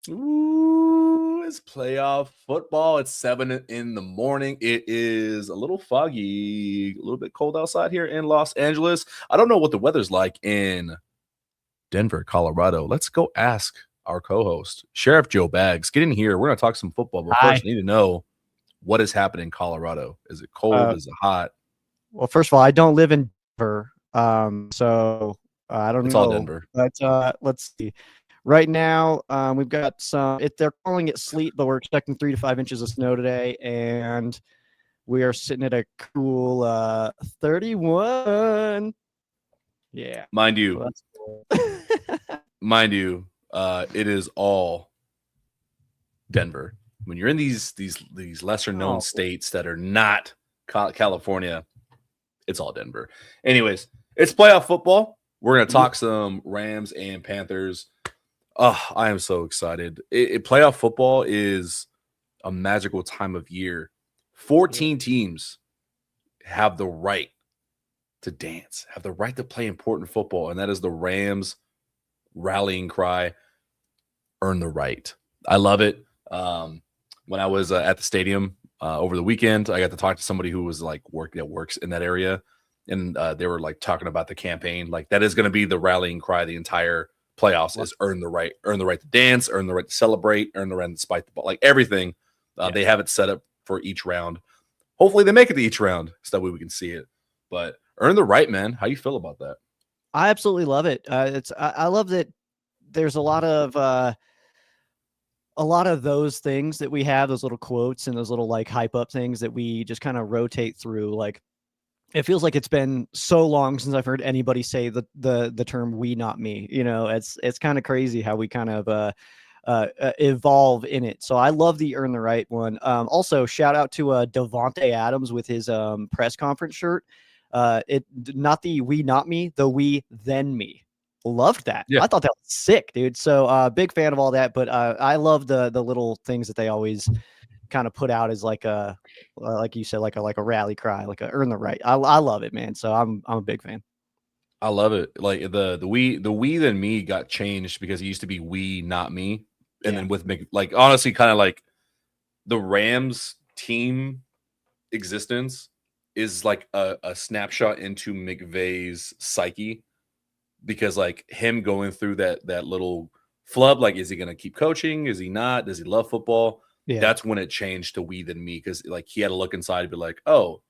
Ooh, it's playoff football. It's 7 in the morning. It is a little foggy, a little bit cold outside here in Los Angeles. I don't know what the weather's like in Denver, Colorado. Let's go ask our co-host, Sheriff Joe Baggs. Get in here. We're going to talk some football, but Hi. first, I need to know what is happening in Colorado. Is it cold? Uh, Is it hot? well, first of all, I don't live in Denver, so I don't It's all know. Denver. But let's see. Right now, we've got some. They're calling it sleet, but we're expecting 3 to 5 inches of snow today, and we are sitting at a cool 31. Yeah, Mind so you, that's cool. mind you, it is all Denver. When you're in these lesser known Oh, states that are not California, it's all Denver. Anyways, it's playoff football. We're gonna yeah, talk some Rams and Panthers. Oh, I am so excited. Playoff football is a magical time of year. 14 teams have the right to dance, have the right to play important football, and that is the Rams rallying cry, earn the right. I love it. When I was at the stadium over the weekend, I got to talk to somebody who was like works in that area, and they were like talking about the campaign. Like that is going to be the rallying cry the entire playoffs is earn the right to dance, earn the right to celebrate, earn the right to spite the ball, like everything. yeah. They have it set up for each round. Hopefully, they make it to each round so that way we can see it. But earn the right, man. How you feel about that? I absolutely love it. I love that there's a lot of those things that we have, those little quotes and those little like hype up things that we just kind of rotate through. Like it feels like it's been so long since I've heard anybody say the term "we, not me." You know, it's kind of crazy how we kind of evolve in it. So I love the earn the right one. Also, shout out to Devonte Adams with his press conference shirt. It not the "we, not me," the "we, then me." Loved that. Yeah, I thought that was sick, dude. So big fan of all that. But I love the little things that they always kind of put out as like you said, like a rally cry, like a earn the right. I love it, man. So I'm a big fan. I love it. Like the we then me got changed because it used to be we not me, and Yeah. then with like honestly, kind of like the Rams team existence is like a snapshot into McVay's psyche because like him going through that little flub, like is he gonna keep coaching? Is he not? Does he love football? Yeah. That's when it changed to we then me because like he had to look inside and be like, oh,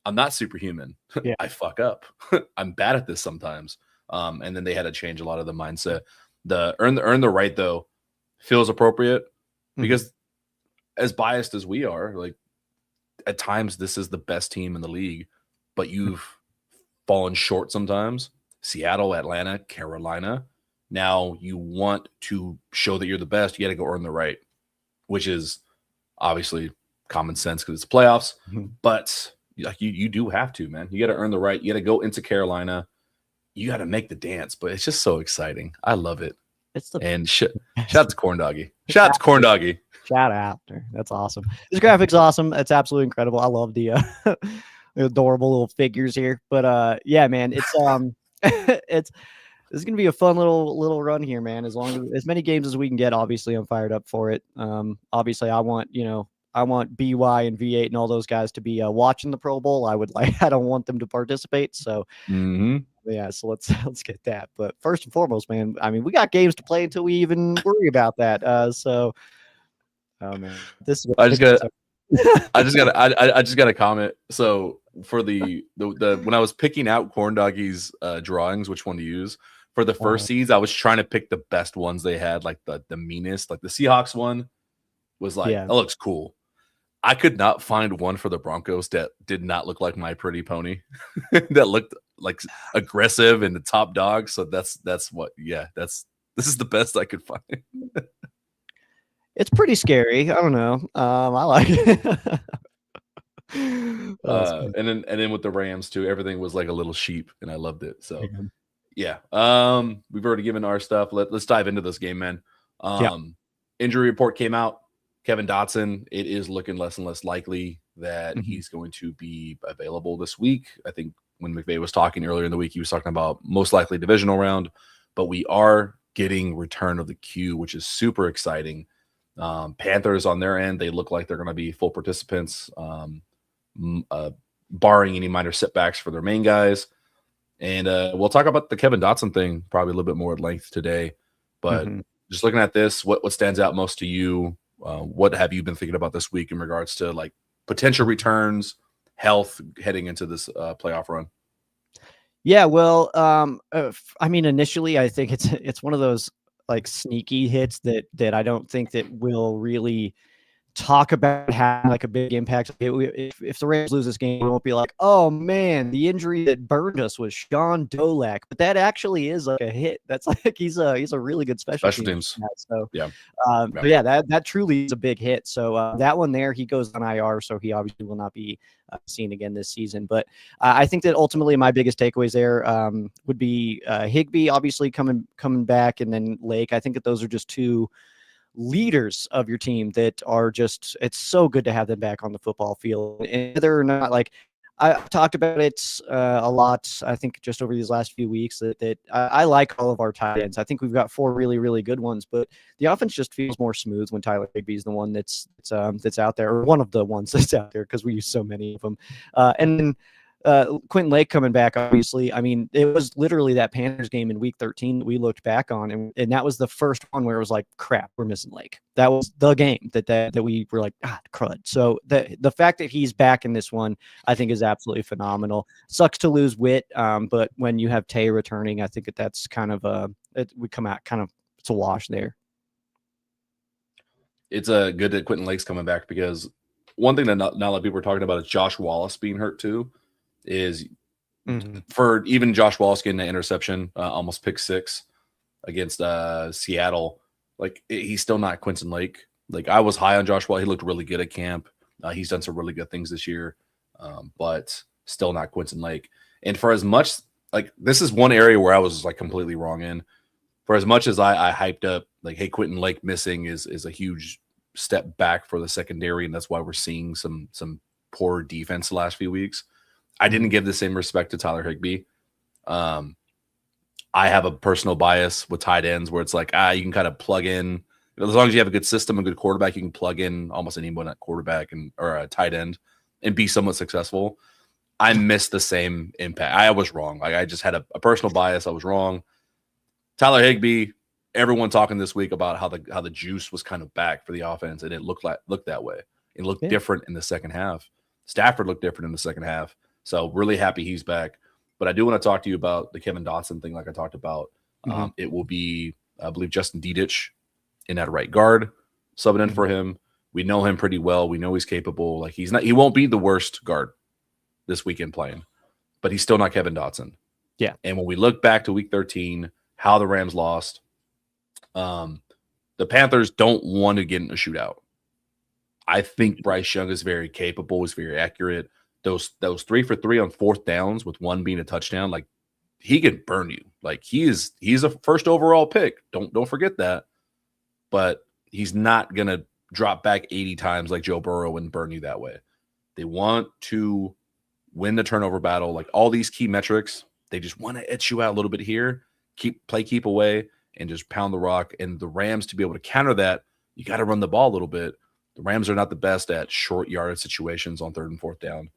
I'm not superhuman. Yeah. I fuck up. I'm bad at this sometimes. And then they had to change a lot of the mindset. The earn the right though feels appropriate Mhm. because as biased as we are, like at times this is the best team in the league, but you've fallen short sometimes. Seattle, Atlanta, Carolina. Now you want to show that you're the best, you got to go earn the right, which is obviously common sense because it's playoffs. Mhm. But like you do have to, man. You got to earn the right. You got to go into Carolina. You got to make the dance. But it's just so exciting. I love it. It's the And best. shout out to Corn Doggy. Shout out to Corn Doggy. Shout out. That's awesome. This graphic's awesome. It's absolutely incredible. I love the the adorable little figures here. But yeah, man, it's it's this is gonna be a fun little run here, man. As long as many games as we can get, obviously I'm fired up for it. Obviously I want BY and V8 and all those guys to be watching the Pro Bowl. I don't want them to participate. So Mm-hmm. yeah, so let's let's get that. But first and foremost, man, I mean we got games to play until we even worry about that. So oh man, this is I this just is got so I just got a comment. So for the when I was picking out Corn Doggy's drawings, which one to use for the first seeds, I was trying to pick the best ones they had, like the meanest. Like the Seahawks one was like, yeah. that looks cool. I could not find one for the Broncos that did not look like My Pretty Pony, that looked like aggressive and the top dog. So that's what, yeah, this is the best I could find. It's pretty scary. I don't know. I like it. That's good. And then with the Rams too, everything was like a little sheep, and I loved it. So Yeah. yeah, we've already given our stuff. Let's dive into this game, man. Yeah. Injury report came out. Kevin Dotson. It is looking less and less likely that Mhm. he's going to be available this week. I think when McVay was talking earlier in the week, he was talking about most likely divisional round, but we are getting return of the Q, which is super exciting. Panthers on their end, they look like they're going to be full participants, barring any minor setbacks for their main guys. And we'll talk about the Kevin Dotson thing probably a little bit more at length today. But just looking at this, what stands out most to you? What have you been thinking about this week in regards to like potential returns, health heading into this playoff run? Yeah, well, I mean, initially, I think it's one of those like sneaky hits that I don't think that will really talk about having like a big impact. If the Rams lose this game, we won't be like, oh man, the injury that burned us was Sean Dolak. But that actually is like a hit. That's like he's a really good special teams. So yeah, but yeah, that truly is a big hit. So that one there, he goes on IR, so he obviously will not be seen again this season. But I think that ultimately my biggest takeaways there would be Higbee obviously coming back, and then Lake. I think that those are just two leaders of your team that are just, it's so good to have them back on the football field. And whether or not, like, I've talked about it a lot, I think, just over these last few weeks, that I like all of our tight ends. I think we've got 4 really, really good ones, but the offense just feels more smooth when Tyler Higbee is the one that's out there, or one of the ones that's out there, because we use so many of them. And then Quentin Lake coming back, obviously. I mean, it was literally that Panthers game in week 13 that we looked back on, and that was the first one where it was like, crap, we're missing Lake. That was the game that we were like, crud. So the fact that he's back in this one, I think, is absolutely phenomenal. Sucks to lose Witt, but when you have Tay returning, I think that's kind of we come out kind of, it's a wash there. It's good that Quentin Lake's coming back, because one thing that not a lot of people are talking about is Josh Wallace being hurt too. Is for even Josh Wallace getting an interception, almost pick 6 against Seattle, like he's still not Quentin Lake. Like, I was high on Josh Wallace. He looked really good at camp. He's done some really good things this year, but still not Quentin Lake. And for as much, like, this is one area where I was like completely wrong in. For as much as I hyped up, like, hey, Quentin Lake missing is a huge step back for the secondary, and that's why we're seeing some poor defense the last few weeks. I didn't give the same respect to Tyler Higbee. I have a personal bias with tight ends where it's like, you can kind of plug in, as long as you have a good system, a good quarterback, you can plug in almost anyone at quarterback or a tight end and be somewhat successful. I missed the same impact. I was wrong. Like, I just had a personal bias. I was wrong. Tyler Higbee, everyone talking this week about how the juice was kind of back for the offense, and it looked that way. It looked different in the second half. Stafford looked different in the second half. So really happy he's back. But I do want to talk to you about the Kevin Dotson thing, like I talked about. It will be, I believe, Justin Dedich in that right guard, subbing in for him. We know him pretty well. We know he's capable. Like, he won't be the worst guard this weekend playing, but he's still not Kevin Dotson. Yeah. And when we look back to week 13, how the Rams lost, the Panthers don't want to get in a shootout. I think Bryce Young is very capable, is very accurate. Those 3 for 3 on 4th downs, with one being a touchdown, like, he can burn you. Like, he's a first overall pick. Don't forget that. But he's not gonna drop back 80 times like Joe Burrow and burn you that way. They want to win the turnover battle. Like, all these key metrics, they just want to etch you out a little bit here, keep away, and just pound the rock. And the Rams, to be able to counter that, you got to run the ball a little bit. The Rams are not the best at short yardage situations on 3rd and 4th down.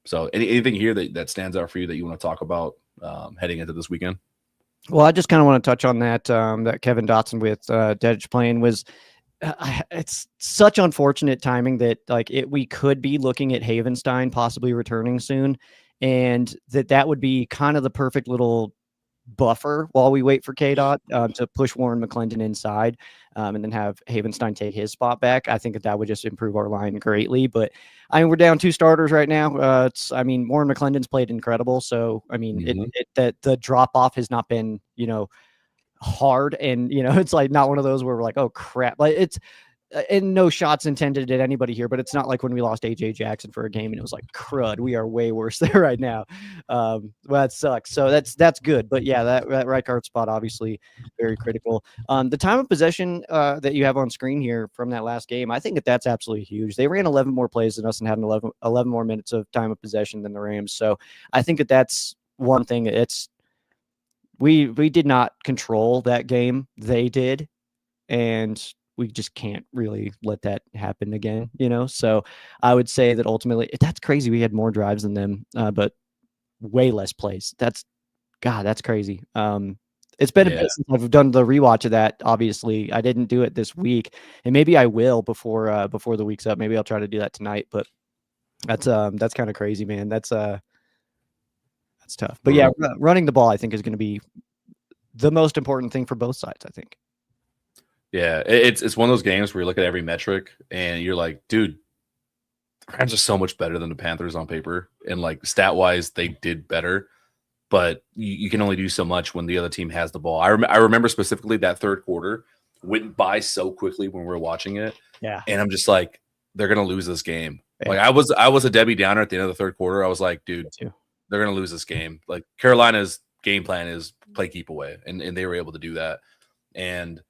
So anything here that stands out for you that you want to talk about heading into this weekend? Well, I just kind of want to touch on that that Kevin Dotson with Dedich playing was it's such unfortunate timing that, like, we could be looking at Havenstein possibly returning soon, and that would be kind of the perfect little buffer while we wait for K-Dot to push Warren McClendon inside, and then have Havenstein take his spot back. I think that would just improve our line greatly. But I mean, we're down 2 starters right now. Warren McClendon's played incredible. So, I mean, the drop off has not been, hard. And, it's like not one of those where we're like, oh crap. Like, it's, and no shots intended at anybody here, but it's not like when we lost AJ Jackson for a game and it was like, crud, we are way worse there right now. Well, that sucks. So that's good. But yeah, that right guard spot, obviously very critical. The time of possession that you have on screen here from that last game, I think that's absolutely huge. They ran 11 more plays than us and had 11 more minutes of time of possession than the Rams. So I think that's one thing. It's we did not control that game. They did, and we just can't really let that happen again, you know? So I would say that ultimately that's crazy. We had more drives than them, but way less plays. That's crazy. It's been a Yeah, bit since I've done the rewatch of that. Obviously, I didn't do it this week, and maybe I will before the week's up. Maybe I'll try to do that tonight. But that's kind of crazy, man. That's tough. But yeah, brutal. running the ball, I think, is going to be the most important thing for both sides. I think. Yeah, it's one of those games where you look at every metric and you're like, dude, the Rams are so much better than the Panthers on paper, and like stat wise, they did better. But you can only do so much when the other team has the ball. I remember specifically that third quarter went by so quickly when we were watching it. Yeah. And I'm just like, they're gonna lose this game. Yeah. Like I was a Debbie Downer at the end of the third quarter. I was like, dude, they're gonna lose this game. Like Carolina's game plan is play keep away, and they were able to do that. And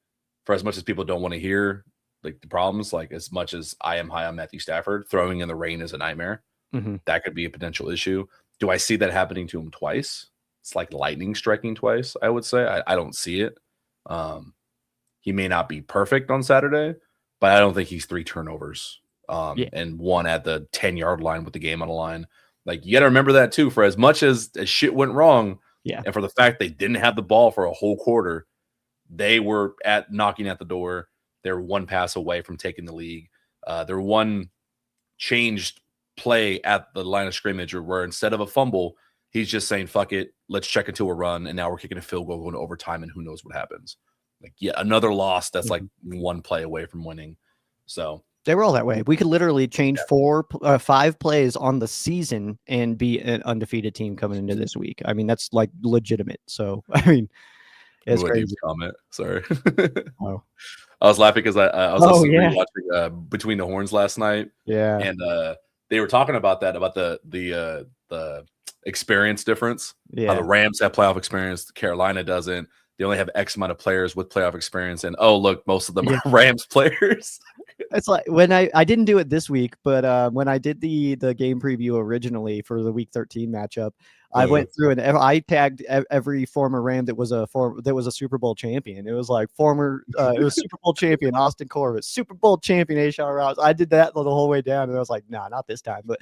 for as much as people don't want to hear like the problems, like as much as I am high on Matthew Stafford, throwing in the rain is a nightmare. Mm-hmm. That could be a potential issue. Do I see that happening to him twice? It's like lightning striking twice, I would say. I don't see it. He may not be perfect on Saturday, but I don't think he's 3 turnovers and 1 at the 10-yard line with the game on the line. Like, you got to remember that too. For as much as shit went wrong, and for the fact they didn't have the ball for a whole quarter, they were knocking at the door. They're 1 pass away from taking the league. They're 1 changed play at the line of scrimmage, or where instead of a fumble, he's just saying, fuck it, let's check into a run, and now we're kicking a field goal going to overtime, and who knows what happens. Like, another loss that's like 1 play away from winning. So they were all that way. We could literally change 5 plays on the season and be an undefeated team coming into this week. I mean, that's like legitimate. So, I mean, it's crazy. Comment. Sorry. Oh. I was laughing because I was watching Between the Horns last night. Yeah. And they were talking about that, about the experience difference. Yeah. How the Rams have playoff experience, Carolina doesn't. They only have X amount of players with playoff experience, and oh look, most of them are Rams players. It's like when I didn't do it this week, but when I did the game preview originally for the Week 13 matchup, I went through and I tagged every former Ram that was a Super Bowl champion. It was like it was Super Bowl champion Austin Corbett, Super Bowl champion Ashawn Rouse. I did that the whole way down, and I was like, nah, not this time. But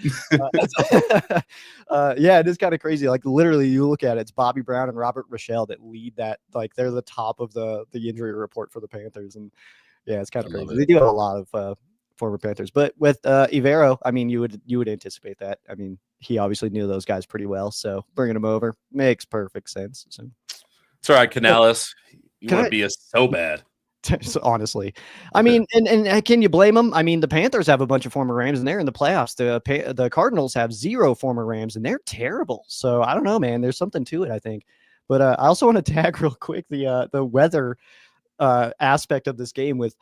yeah, it is kind of crazy. Like literally, you look at it, it's Bobby Brown and Robert Rochelle that lead that. Like they're the top of the injury report for the Panthers, and yeah, it's kind of crazy. They do have a lot of former Panthers, but with Ivero, I mean, you would anticipate that. I mean, he obviously knew those guys pretty well, so bringing him over makes perfect sense. So it's all right, Canales. You want to be so bad. Honestly, I mean, and can you blame them? I mean, the Panthers have a bunch of former Rams, and they're in the playoffs. The Cardinals have 0 former Rams, and they're terrible. So I don't know, man. There's something to it, I think. But I also want to tag real quick the weather aspect of this game with.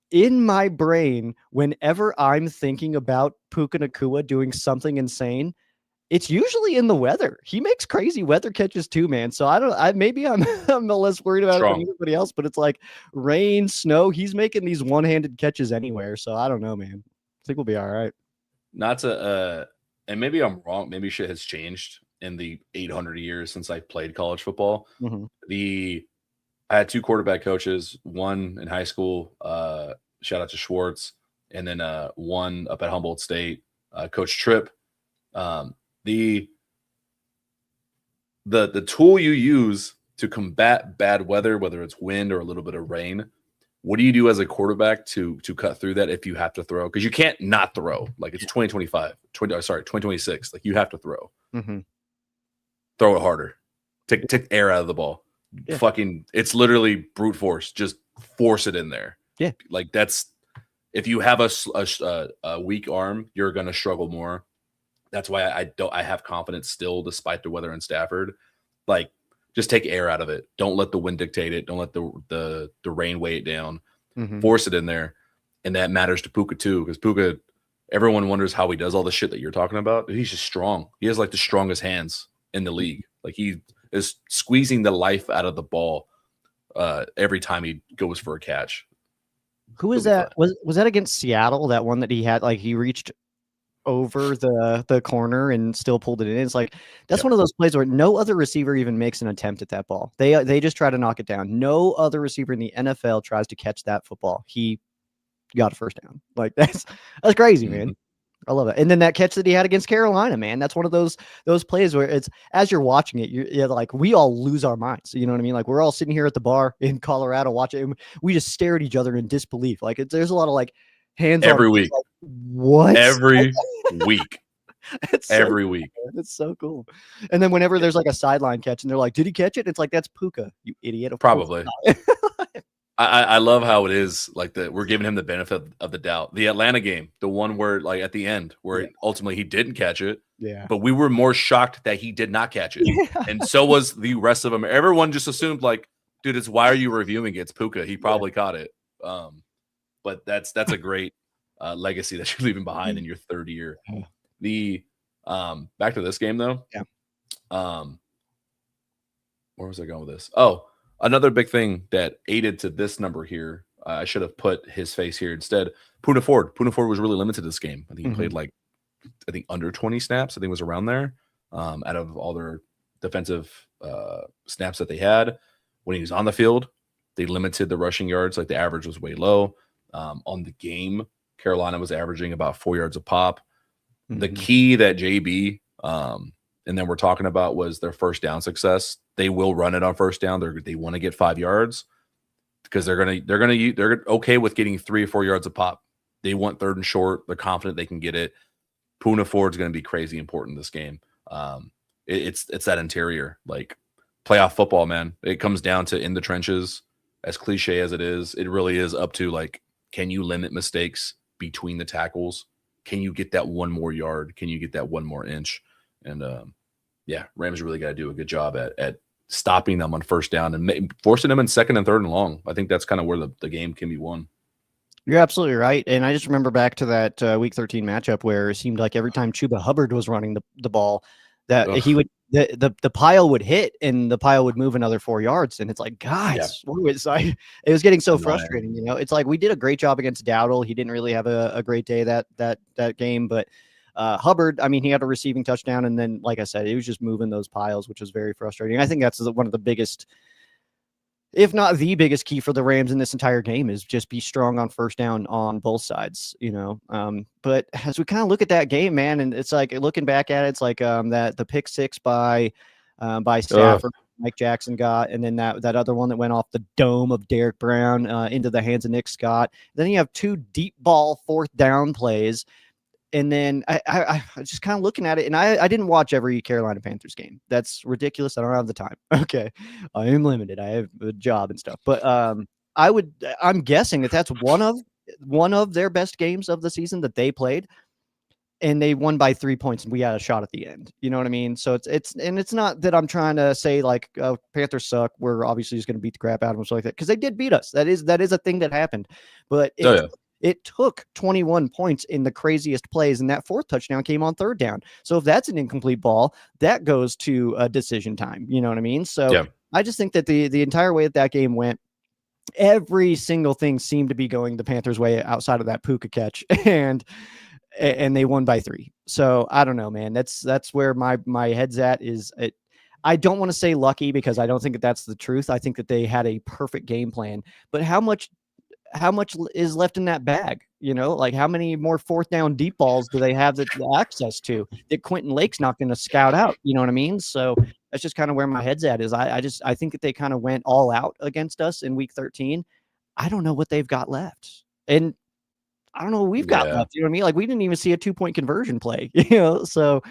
In my brain, whenever I'm thinking about Puka Nacua doing something insane, it's usually in the weather. He makes crazy weather catches too, man. So maybe I'm less worried about it than anybody else, but it's like rain, snow. He's making these one-handed catches anywhere. So I don't know, man. I think we'll be all right. Not to, and maybe I'm wrong. Maybe shit has changed in the 800 years since I played college football. Mm-hmm. I had 2 quarterback coaches, one in high school, shout out to Schwartz, and then 1 up at Humboldt State, Coach Tripp. The tool you use to combat bad weather, whether it's wind or a little bit of rain, what do you do as a quarterback to cut through that if you have to throw? Because you can't not throw. Like it's 2026. Like you have to throw. Mm-hmm. Throw it harder. Take air out of the ball. Yeah. Fucking, it's literally brute force. Just force it in there. Yeah, like that's if you have a weak arm, you're gonna struggle more. That's why I have confidence still, despite the weather in Stafford. Like, just take air out of it. Don't let the wind dictate it. Don't let the rain weigh it down. Mm-hmm. Force it in there, and that matters to Puka too, because Puka, everyone wonders how he does all the shit that you're talking about. He's just strong. He has like the strongest hands in the league. Like he is squeezing the life out of the ball every time he goes for a catch. Who was that? Was that against Seattle? That one that he had, like he reached over the corner and still pulled it in. It's like that's Yep. one of those plays where no other receiver even makes an attempt at that ball. They just try to knock it down. No other receiver in the NFL tries to catch that football. He got a first down. Like that's crazy, man. Mm-hmm. I love it. And then that catch that he had against Carolina, man, that's one of those plays where it's as you're watching it, you're like we all lose our minds. You know what I mean? Like we're all sitting here at the bar in Colorado watching, and we just stare at each other in disbelief. Like there's a lot of like hands on Every week. like, what? Every week. It's Every week. It's so cool. And then whenever there's like a sideline catch and they're like, "Did he catch it?" It's like that's Puka, you idiot. Of Probably. course not. I love how it is like we're giving him the benefit of the doubt. The Atlanta game, the one where like at the end where ultimately he didn't catch it, but we were more shocked that he did not catch it, and so was the rest of them. Everyone just assumed like, dude, it's why are you reviewing it? It's Puka. He probably caught it. But that's a great legacy that you're leaving behind in your third year. The back to this game though. Where was I going with this? Oh. Another big thing that aided to this number here, I should have put his face here instead. Tuna was really limited this game. I think he played like, under 20 snaps. I think it was around there out of all their defensive snaps that they had. When he was on the field, they limited the rushing yards. Like the average was way low. On the game, Carolina was averaging about 4 yards a pop. The key that JB and then we're talking about was their first down success. They will run it on first down. They want to get 5 yards because they're okay with getting 3 or 4 yards a pop. They want third and short. They're confident they can get it. Poona Ford's going to be crazy important in this game. It's that interior, like playoff football, man. It comes down to in the trenches. As cliche as it is, it really is up to like, can you limit mistakes between the tackles? Can you get that 1 more yard? Can you get that 1 more inch? And Rams really got to do a good job at stopping them on first down and forcing them in second and third and long. I think that's kind of where the game can be won. You're absolutely right. And I just remember back to that Week 13 matchup where it seemed like every time Chuba Hubbard was running the ball, that he would the pile would hit and the pile would move another 4 yards. And it's like, guys, it was getting so frustrating. You know, it's like we did a great job against Dowdle. He didn't really have a great day that game, but Hubbard, I mean, he had a receiving touchdown, and then, like I said, he was just moving those piles, which was very frustrating. I think that's one of the biggest, if not the biggest key for the Rams in this entire game is just be strong on first down on both sides, you know. But as we kind of look at that game, man, and it's like looking back at it, it's like that the pick six by Stafford, Mike Jackson got, and then that other one that went off the dome of Derek Brown into the hands of Nick Scott. Then you have 2 deep ball 4th down plays. And then I just kind of looking at it, and I didn't watch every Carolina Panthers game. That's ridiculous. I don't have the time. Okay. I am limited. I have a job and stuff. But I'm guessing that's one of their best games of the season that they played. And they won by 3 points, and we had a shot at the end. You know what I mean? So it's not that I'm trying to say like Panthers suck. We're obviously just going to beat the crap out of them, so like that, because they did beat us. That is a thing that happened. But it took 21 points in the craziest plays, and that 4th touchdown came on 3rd down. So if that's an incomplete ball, that goes to a decision time. You know what I mean? So I just think that the entire way that game went, every single thing seemed to be going the Panthers' way outside of that Puka catch, and they won by 3. So I don't know, man. That's where my head's at. I don't want to say lucky because I don't think that's the truth. I think that they had a perfect game plan, but how much is left in that bag? You know, like how many more 4th down deep balls do they have access to that Quentin Lake's not going to scout out? You know what I mean? So that's just kind of where my head's at is I think that they kind of went all out against us in Week 13. I don't know what they've got left. And I don't know what we've got left. You know what I mean? Like we didn't even see a 2-point conversion play, you know? So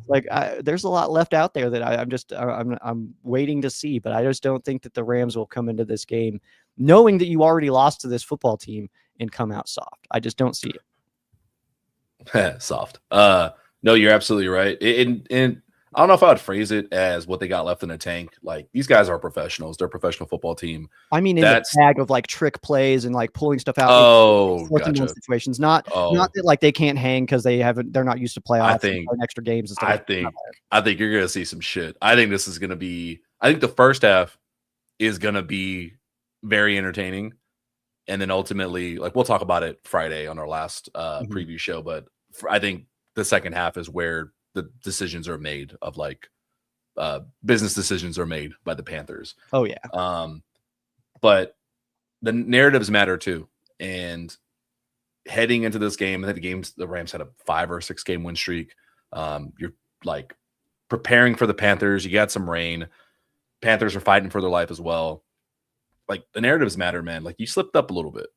like there's a lot left out there that I'm waiting to see, but I just don't think that the Rams will come into this game knowing that you already lost to this football team and come out soft. I just don't see it. Soft. No, you're absolutely right. And I don't know if I would phrase it as what they got left in the tank. Like these guys are professionals. They're a professional football team. I mean, in the bag of like trick plays and like pulling stuff out. Gotcha. Situations. Not that like they can't hang because they're not used to playoffs and extra games and stuff. I think you're gonna see some shit. I think this is gonna be. I think the first half is gonna be very entertaining, and then ultimately, like we'll talk about it Friday on our last preview show. But I think the second half is where the decisions are made of like business decisions are made by the Panthers. Oh yeah. But the narratives matter too. And heading into this game, I think the Rams had a 5 or 6 game win streak. You're like preparing for the Panthers. You got some rain. Panthers are fighting for their life as well. Like the narratives matter, man. Like you slipped up a little bit.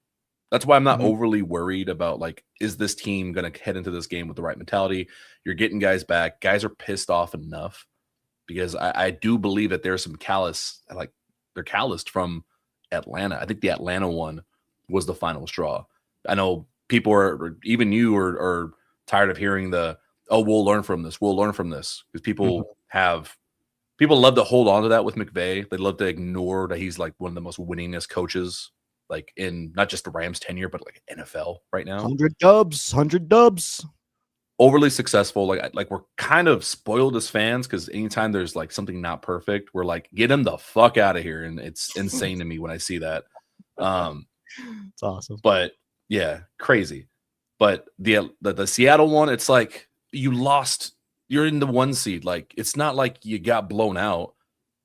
That's why I'm not overly worried about like, is this team going to head into this game with the right mentality? You're getting guys back. Guys are pissed off enough because I do believe that there's some they're calloused from Atlanta. I think the Atlanta one was the final straw. I know people are, even you are tired of hearing we'll learn from this. We'll learn from this because people love to hold on to that with McVay. They love to ignore that he's like one of the most winningest coaches, like in not just the Rams tenure, but like NFL right now. 100 dubs. Overly successful. Like we're kind of spoiled as fans because anytime there's like something not perfect, we're like, get him the fuck out of here. And it's insane to me when I see that. It's awesome. But yeah, crazy. But the Seattle one, it's like you lost. You're in the 1 seed. Like it's not like you got blown out.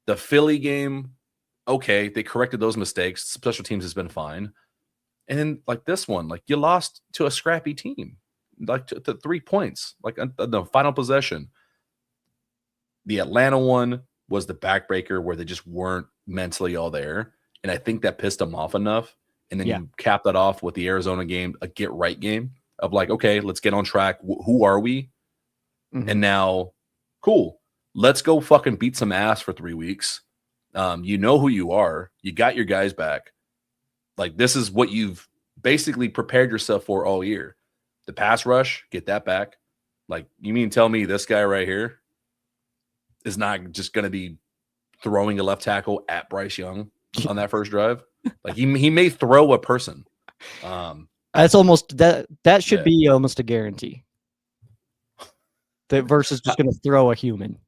The Philly game, okay, they corrected those mistakes. Special teams has been fine. And then like this one, like you lost to a scrappy team, like to 3 points, like the final possession. The Atlanta one was the backbreaker where they just weren't mentally all there. And I think that pissed them off enough. And then you cap that off with the Arizona game, a get right game of like, okay, let's get on track. Who are we? And now, cool, let's go fucking beat some ass for 3 weeks. You know who you are. You got your guys back. Like this is what you've basically prepared yourself for all year. The pass rush, get that back. Like you mean tell me this guy right here is not just going to be throwing a left tackle at Bryce Young on that first drive? Like he may throw a person. That's almost that should be almost a guarantee. That versus just going to throw a human.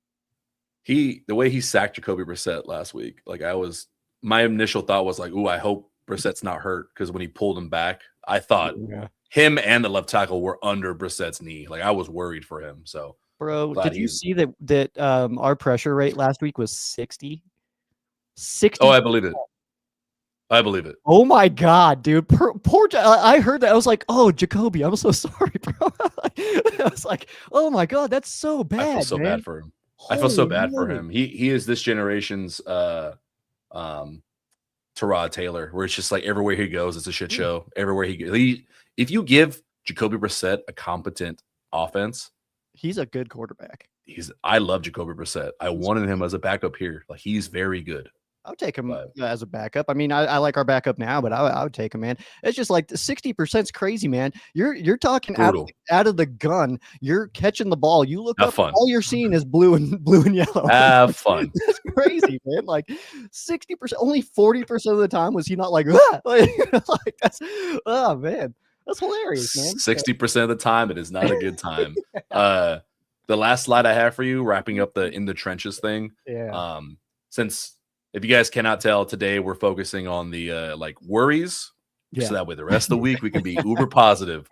The way he sacked Jacoby Brissett last week, like my initial thought was like, ooh, I hope Brissett's not hurt because when he pulled him back, I thought him and the left tackle were under Brissett's knee. Like I was worried for him. So, bro, did you see that our pressure rate last week was 60? 60. Oh, I believe it. I believe it. Oh my God, dude. Poor I heard that. I was like, oh, Jacoby, I'm so sorry, bro. I was like, oh my God, that's so bad. I feel so bad for him. I feel so bad for him. He is this generation's Tyrod Taylor, where it's just like everywhere he goes, it's a shit show. Everywhere he goes. If you give Jacoby Brissett a competent offense, he's a good quarterback. I love Jacoby Brissett. I wanted him as a backup here. Like he's very good. I would take him as a backup. I mean, I like our backup now, but I would take him, man. It's just like 60% is crazy, man. You're talking out of the gun. You're catching the ball. You look up, all you're seeing is blue and yellow. Have fun. That's crazy, man. Like 60%, only 40% of the time was he not like that. Like that's man. That's hilarious, man. 60% of the time, it is not a good time. The last slide I have for you, wrapping up the in the trenches thing. Yeah. Since if you guys cannot tell, today we're focusing on the like worries, so that way the rest of the week we can be uber positive.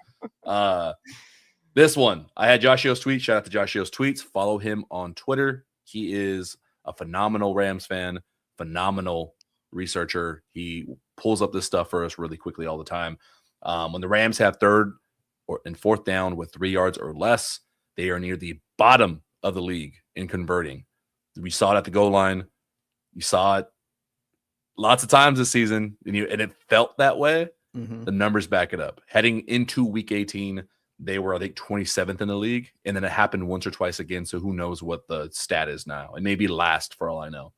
This one, I had Josh Yo's tweet. Shout out to Josh Yo's tweets. Follow him on Twitter. He is a phenomenal Rams fan, phenomenal researcher. He pulls up this stuff for us really quickly all the time. When the Rams have 3rd and 4th down with 3 yards or less, they are near the bottom of the league in converting. We saw it at the goal line. You saw it lots of times this season, and it felt that way. The numbers back it up. Heading into week 18, they were, I think, 27th in the league, and then it happened once or twice again, so who knows what the stat is now. It may be last for all I know.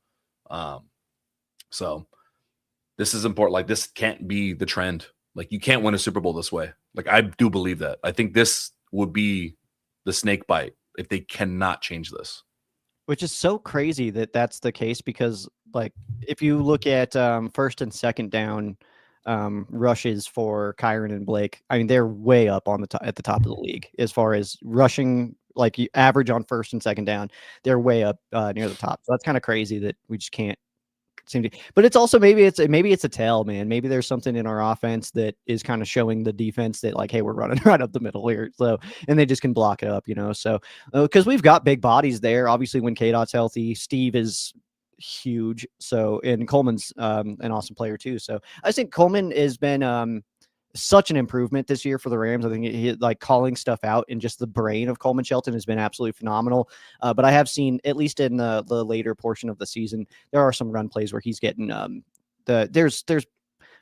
So this is important. Like, this can't be the trend. Like, you can't win a Super Bowl this way. Like, I do believe that. I think this would be the snake bite if they cannot change this. Which is so crazy that that's the case because, like, if you look at 1st and 2nd down rushes for Kyron and Blake, I mean, they're way up on at the top of the league as far as rushing. Like, you average on 1st and 2nd down, they're way up near the top. So that's kind of crazy that we just can't seem to. But it's also maybe it's a tell, man. Maybe there's something in our offense that is kind of showing the defense that like, hey, we're running right up the middle here. So and they just can block it up, you know. So because we've got big bodies there. Obviously, when K-Dot's healthy, Steve is huge. So and Coleman's an awesome player too. So I think Coleman has been such an improvement this year for the Rams. I think he like calling stuff out and just the brain of Coleman Shelton has been absolutely phenomenal. But I have seen, at least in the later portion of the season, there are some run plays where he's getting there's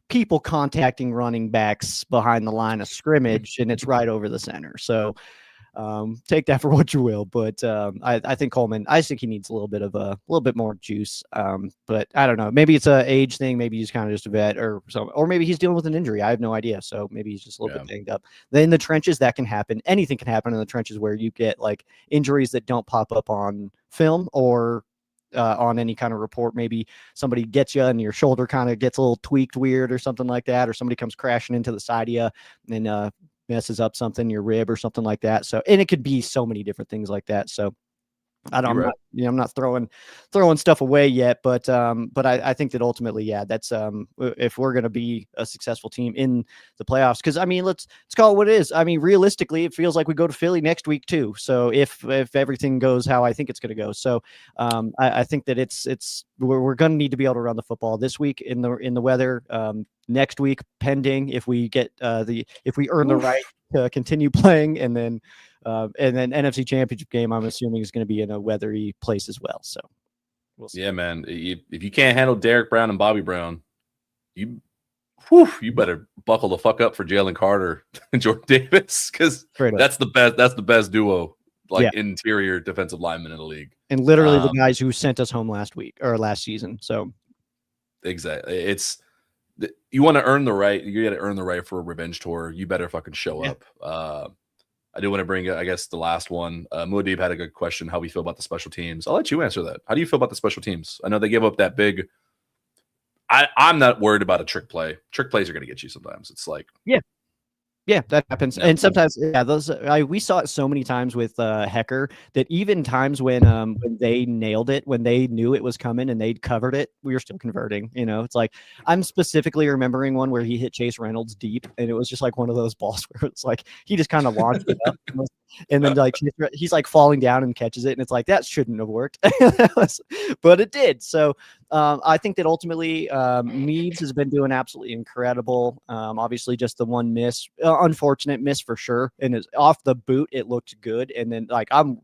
people contacting running backs behind the line of scrimmage, and it's right over the center. So take that for what you will. But I think Coleman, I think he needs a little bit more juice. But I don't know. Maybe it's a age thing. Maybe he's kind of just a vet or something, or maybe he's dealing with an injury. I have no idea. So maybe he's just a little bit banged up. Then in the trenches, that can happen. Anything can happen in the trenches where you get like injuries that don't pop up on film or on any kind of report. Maybe somebody gets you and your shoulder kind of gets a little tweaked weird or something like that, or somebody comes crashing into the side of you and messes up something, your rib or something like that. So, and it could be so many different things like that. So I'm not throwing stuff away yet, but I think that ultimately, yeah, that's if we're going to be a successful team in the playoffs, because I mean, let's call it what it is. I mean, realistically, it feels like we go to Philly next week too. So if everything goes how I think it's going to go, so I think that we're going to need to be able to run the football this week in the weather. Next week, pending if we get if we earn the right to continue playing, and then NFC Championship game, I'm assuming is going to be in a weathery place as well. So we'll see. Yeah, man. If you can't handle Derek Brown and Bobby Brown, you better buckle the fuck up for Jalen Carter and Jordan Davis, because that's the best. That's the best duo, interior defensive lineman in the league, and literally the guys who sent us home last season. So exactly, you want to earn the right. You got to earn the right for a revenge tour. You better fucking show up. I do want to bring, I guess, the last one. Muad'Dib had a good question, how we feel about the special teams. I'll let you answer that. How do you feel about the special teams? I know they give up that big. I'm not worried about a trick play. Trick plays are going to get you sometimes. It's like, yeah, that happens. And sometimes, we saw it so many times with Hecker that even times when they nailed it, when they knew it was coming and they'd covered it, we were still converting. You know, it's like I'm specifically remembering one where he hit Chase Reynolds deep, and it was just like one of those balls where it's like he just kind of launched it up, and then like he's like falling down and catches it, and it's like that shouldn't have worked, but it did. So I think that ultimately Meads has been doing absolutely incredible. Obviously, just the one miss. Unfortunate miss for sure, and it's off the boot. It looked good, and then like I'm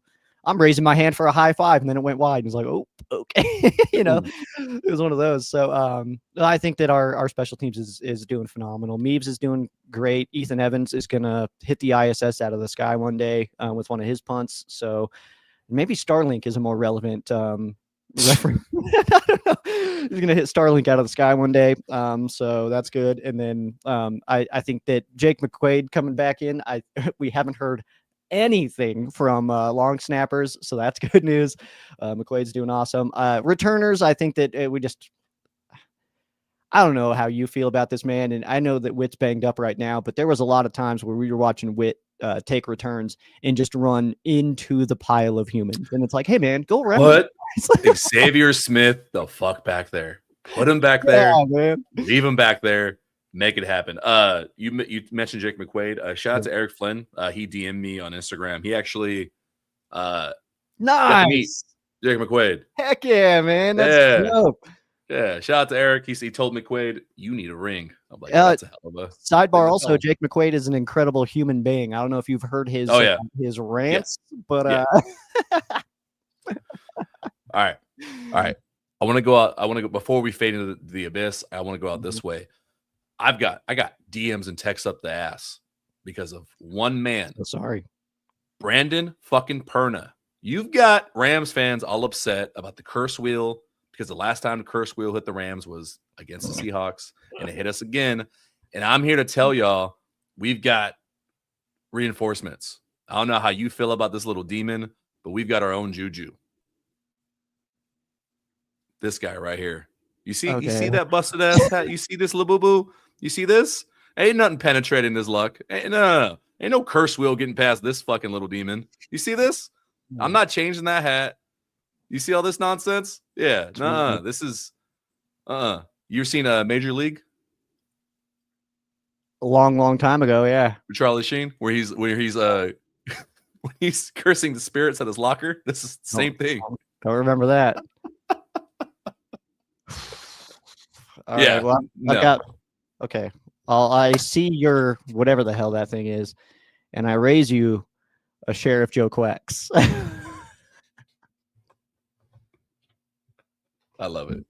raising my hand for a high five, and then it went wide. And it's like, oh, okay, you know, it was one of those. So I think that our special teams is doing phenomenal. Meaves is doing great. Ethan Evans is gonna hit the ISS out of the sky one day with one of his punts. So maybe Starlink is a more relevant reference. I don't know. He's gonna hit Starlink out of the sky one day. So that's good. And then I think that Jake McQuaid coming back in. We haven't heard anything from long snappers, so that's good news. McQuaid's doing awesome. Returners, I think that I don't know how you feel about this, man. And I know that Witt's banged up right now, but there was a lot of times where we were watching Witt take returns and just run into the pile of humans. And it's like, hey, man, go around. Put Xavier Smith the fuck back there. Put him back there. Man. Leave him back there. Make it happen. You mentioned Jake McQuaid. Shout out to Eric Flynn. He DM'd me on Instagram. He actually nice. Jake McQuaid. Heck yeah, man. That's dope. Yeah, shout out to Eric. He told McQuaid, you need a ring. I'm like, that's a hell of a sidebar. Also, Jake McQuaid is an incredible human being. I don't know if you've heard his rants, but all right. I want to go out. Before we fade into the abyss. I want to go out this way. I got DMs and texts up the ass because of one man. Oh, sorry, Brandon fucking Perna. You've got Rams fans all upset about the curse wheel, because the last time the curse wheel hit the Rams was against the Seahawks, and it hit us again. And I'm here to tell y'all, we've got reinforcements. I don't know how you feel about this little demon, but we've got our own Juju. This guy right here. You see that busted ass hat? You see this, little boo-boo? You see this? Ain't nothing penetrating this luck. Ain't no curse wheel getting past this fucking little demon. You see this? I'm not changing that hat. You see all this nonsense? Yeah, this is You seen a Major League? A long time ago, yeah. With Charlie Sheen, where he's when he's cursing the spirits at his locker. This is the same thing. Don't remember that. All Yeah, right. Well, I've got. Okay. I see your whatever the hell that thing is, and I raise you a Sheriff Joe Quacks. I love it.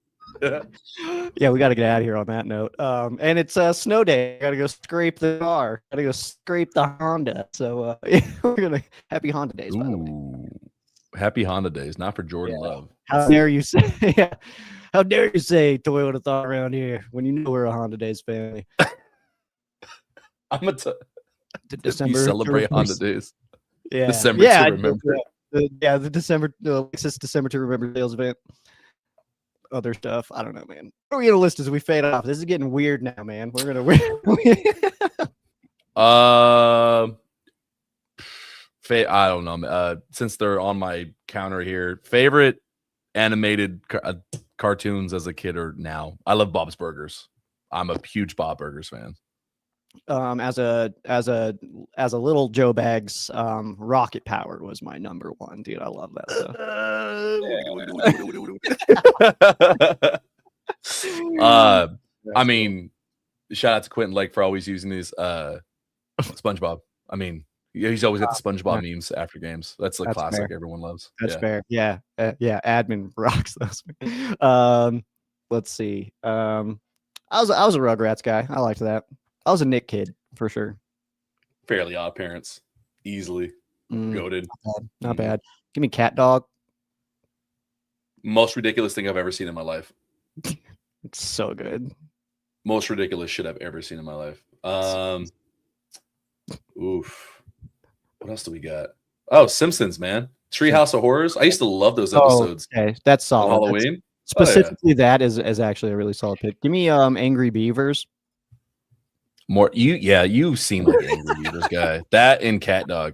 Yeah, we got to get out of here on that note. And it's a snow day. Got to go scrape the car. Got to go scrape the Honda. So we're gonna happy Honda days, by the way. Happy Honda days, not for Jordan Love. How dare you say? Yeah. How dare you say Toyota thought around here when you know we're a Honda Days family? I'm a December you celebrate Honda Days. Yeah, December to remember. The December Lexus December to remember sales event. Other stuff, I don't know, man. What are we gonna list as we fade off? This is getting weird now, man. We're gonna I don't know. Since they're on my counter here, favorite animated cartoons as a kid or now? I love Bob's Burgers. I'm a huge Bob Burgers fan. As a little Joe Bags, Rocket Power was my number one, dude. I love that stuff. I mean, shout out to Quentin Lake for always using these SpongeBob. I mean, he's always got the SpongeBob memes after games. That's a classic fair. Everyone loves. That's fair. Yeah. Admin rocks those. Let's see. I was a Rugrats guy. I liked that. I was a Nick kid for sure. Fairly Odd Parents, easily goated. Not bad. Give me Cat Dog. Most ridiculous thing I've ever seen in my life. It's so good. Most ridiculous shit I've ever seen in my life. Oof. What else do we got? Oh, Simpsons, man. Treehouse of Horrors. I used to love those episodes. Okay, that's solid. On Halloween. Specifically, that is actually a really solid pick. Give me Angry Beavers. You seem like an Angry Beavers guy. That and Cat Dog.